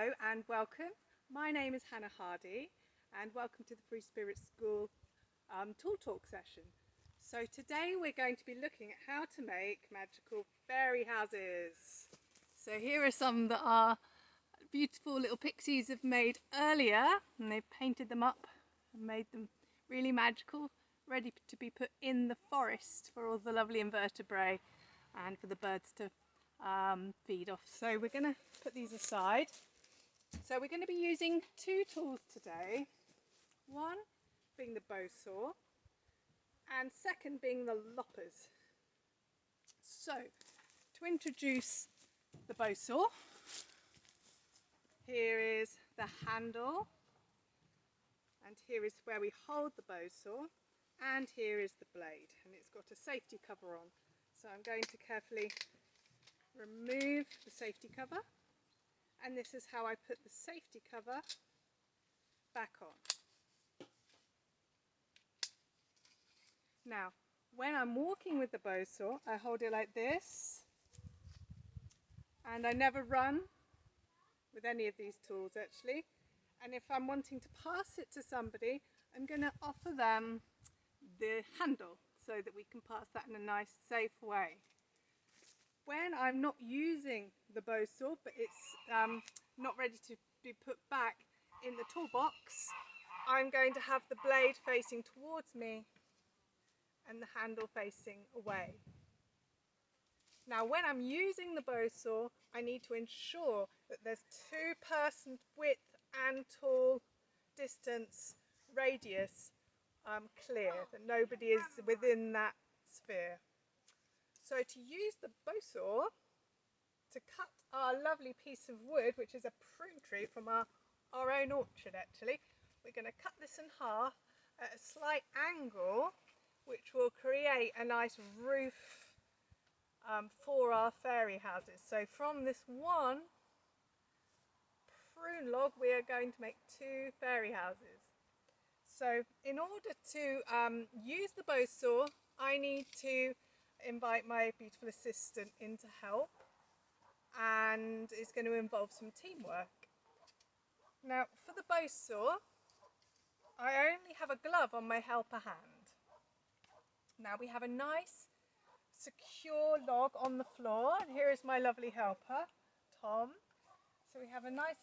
Hello and welcome. My name is Hannah Hardy and welcome to the Free Spirit School Tool Talk session. So today we're going to be looking at how to make magical fairy houses. So here are some that our beautiful little pixies have made earlier, and they've painted them up and made them really magical, ready to be put in the forest for all the lovely invertebrate and for the birds to feed off. So we're going to put these aside. So we're going to be using two tools today. One being the bow saw and second being the loppers. So to introduce the bow saw, here is the handle, and here is where we hold the bow saw, and here is the blade, and it's got a safety cover on. So I'm going to carefully remove the safety cover, and this is how I put the safety cover back on. Now, when I'm walking with the bow saw, I hold it like this, and I never run with any of these tools actually. And if I'm wanting to pass it to somebody, I'm going to offer them the handle so that we can pass that in a nice, safe way. When I'm not using the bow saw, but it's not ready to be put back in the toolbox, I'm going to have the blade facing towards me and the handle facing away. Now when I'm using the bow saw, I need to ensure that there's 2-person width and tool distance radius clear, that nobody is within that sphere. So to use the bow saw to cut our lovely piece of wood, which is a prune tree from our own orchard actually, we're going to cut this in half at a slight angle, which will create a nice roof for our fairy houses. So from this one prune log we are going to make 2 fairy houses. So in order to use the bow saw, I need to invite my beautiful assistant in to help, and it's going to involve some teamwork. Now for the bow saw, I only have a glove on my helper hand. Now we have a nice secure log on the floor, and here is my lovely helper, Tom. So we have a nice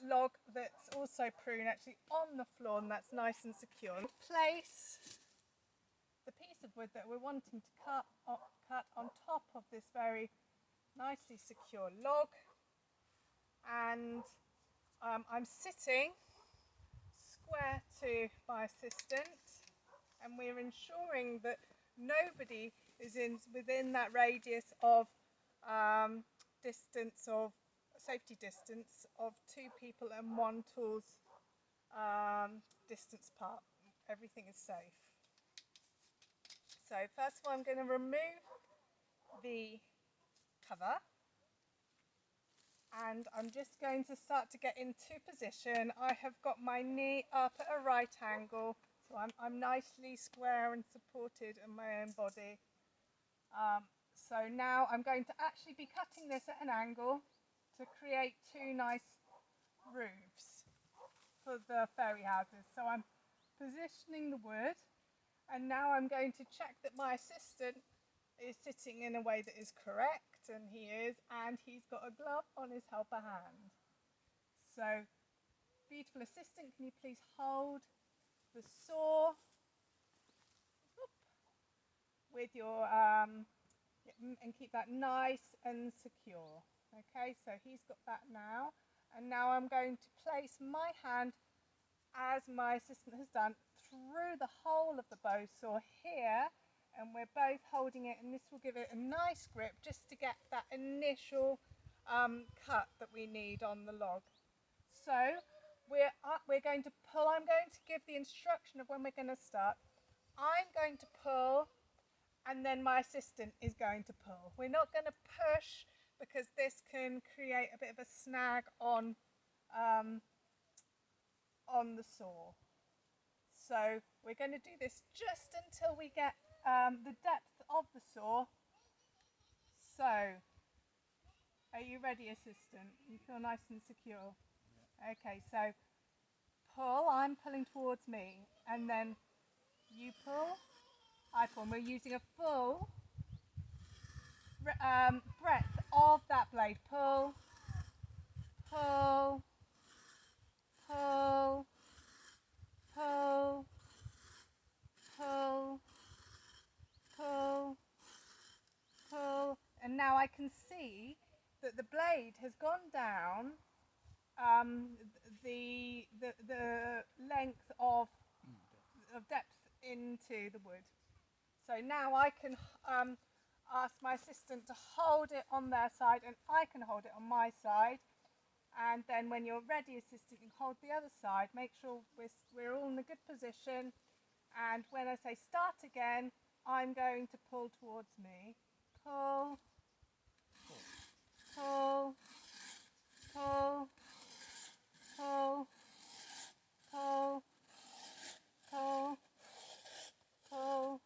log that's also prune actually on the floor, and that's nice and secure. Place the piece of wood that we're wanting to cut on top of this very nicely secure log, and I'm sitting square to my assistant, and we're ensuring that nobody is within that radius of safety distance of 2 people and 1 tool's distance apart. Everything is safe. So first of all, I'm going to remove the cover, and I'm just going to start to get into position. I have got my knee up at a right angle, so I'm nicely square and supported in my own body. So now I'm going to actually be cutting this at an angle to create 2 nice roofs for the fairy houses. So I'm positioning the wood, and now I'm going to check that my assistant is sitting in a way that is correct, and he is, and he's got a glove on his helper hand. So beautiful assistant, can you please hold the saw with your and keep that nice and secure. Okay, so he's got that now, and now I'm going to place my hand, as my assistant has done, through the hole of the bow saw here, and we're both holding it, and this will give it a nice grip just to get that initial cut that we need on the log. So we're going to pull. I'm going to give the instruction of when we're going to start. I'm going to pull, and then my assistant is going to pull. We're not going to push, because this can create a bit of a snag on the saw. So we're going to do this just until we get the depth of the saw. So, are you ready, assistant? You feel nice and secure? Okay, so pull, I'm pulling towards me, and then you pull, I pull. And we're using a full breadth of that blade. Pull, pull, pull, pull, pull, pull, pull. And now I can see that the blade has gone down the length of depth into the wood. So now I can ask my assistant to hold it on their side, and I can hold it on my side. And then when you're ready, assistant, you can hold the other side. Make sure we're all in a good position. And when I say start again, I'm going to pull towards me. Pull, pull, pull, pull, pull, pull, pull.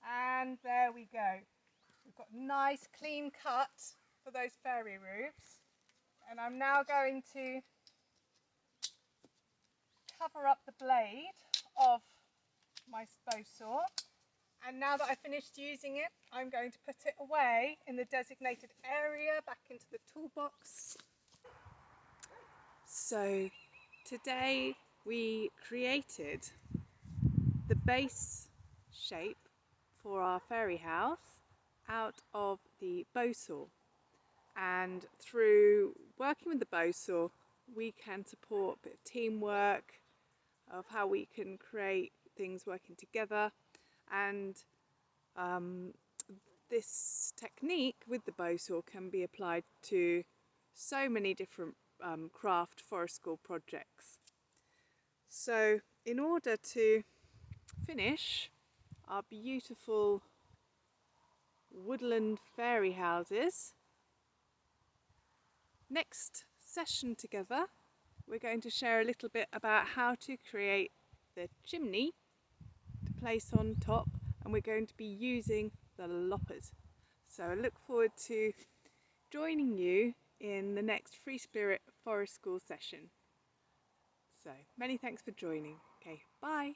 And there we go. We've got a nice clean cut for those fairy roofs. And I'm now going to cover up the blade of my bow saw. And now that I've finished using it, I'm going to put it away in the designated area back into the toolbox. So today we created the base shape for our fairy house out of the bow saw, and through working with the bow saw we can support a bit of teamwork, of how we can create things working together, and this technique with the bow saw can be applied to so many different craft forest school projects. So in order to finish our beautiful woodland fairy houses, next session together we're going to share a little bit about how to create the chimney to place on top, and we're going to be using the loppers. So I look forward to joining you in the next Free Spirit Forest School session. So many thanks for joining. Okay, bye.